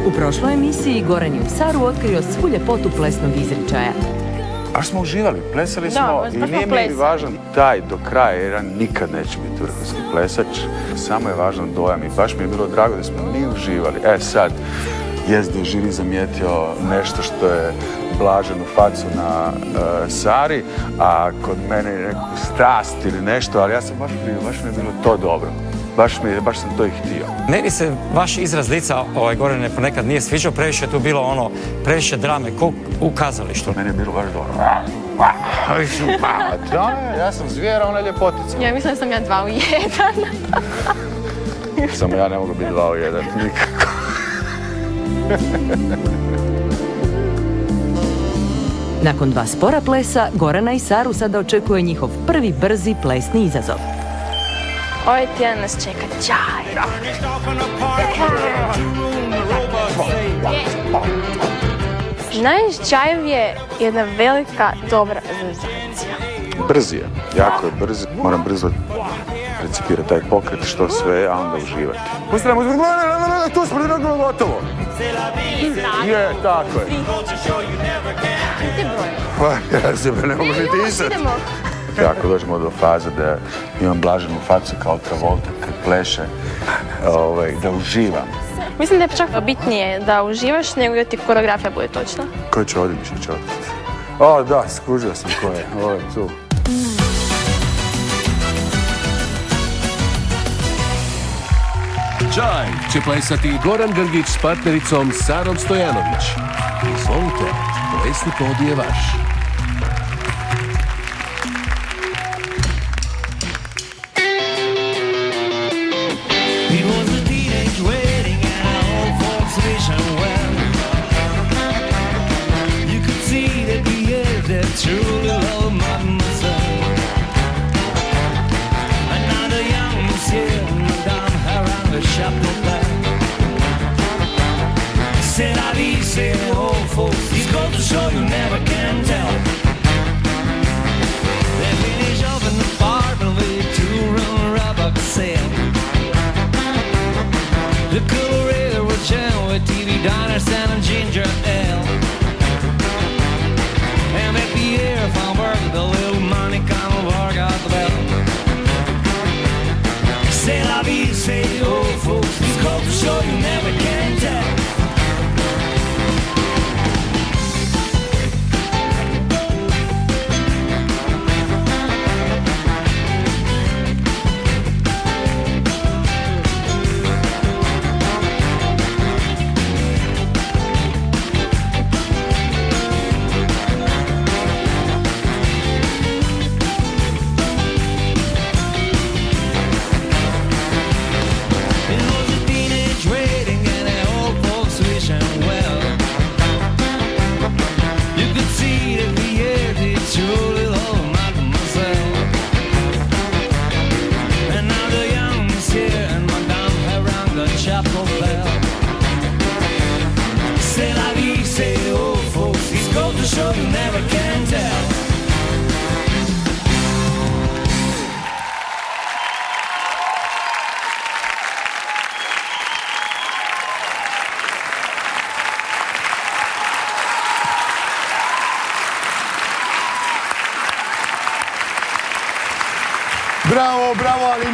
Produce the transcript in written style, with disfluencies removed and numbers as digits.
U prošloj emisiji Goran je u Saru otkrio svu ljepotu plesnog izričaja. Baš smo uživali, plesali smo i nije mi važan taj do kraja jer ja nikad neću biti vrhunski plesač. Samo je važan dojam i baš mi je bilo drago da smo mi uživali. Sad, jest da je živi zamijetio nešto što je blaženu facu na Sari, a kod mene je neku strast ili nešto, ali ja sam baš mi je bilo to dobro. Baš sam to i htio. Meni se vaš izraz lica, Gorane, ponekad nije sviđao, previše je tu bilo previše drame, ko u kazalištu. Meni je bilo baš dobro. Ja sam zvijera, ona je ljepotica. Ja mislim da sam ja 2 u 1. Samo ja ne mogu biti 2 u 1, nikako. Nakon 2 spora plesa, Gorana i Saru sada očekuje njihov prvi brzi plesni izazov. Ovaj tjedan nas čeka čaj. Znaš, čajev je jedna velika, dobra senzacija. Brzi je, jako je brzi. Moram brzo recipirati taj pokret, što sve, a onda uživati. Pustite nam uzmrt, tu smo gotovo. Je, tako je. Gdje broj? Pa, ja se ne mogu niti isati. Ako dođemo do faze da imam blaženu facu kao Travolta kad pleše, da uživam. Mislim da je čak bitnije da uživaš nego da ti koreografija bude točna. Koji će ovdje mišić otkriti? O, da, skužio sam ko je. Ovo je tu. Čaj će plesati Goran Grgić s partnericom Sarom Stojanović. Izvolite, plesni pod je vaš. Truly love mademoiselle. Another young monsieur, madame, around the chapeau. C'est la vie, c'est the old folks. He's got to show you never can tell. They finish up in the apartment with a 2-room rubber sail. The cooler will jam with TV diners and ginger ale. And at the air from work, the little money come over, got the bell. C'est la vie, say the old folks. He's called to show you never can tell. Bravo, bravo, ali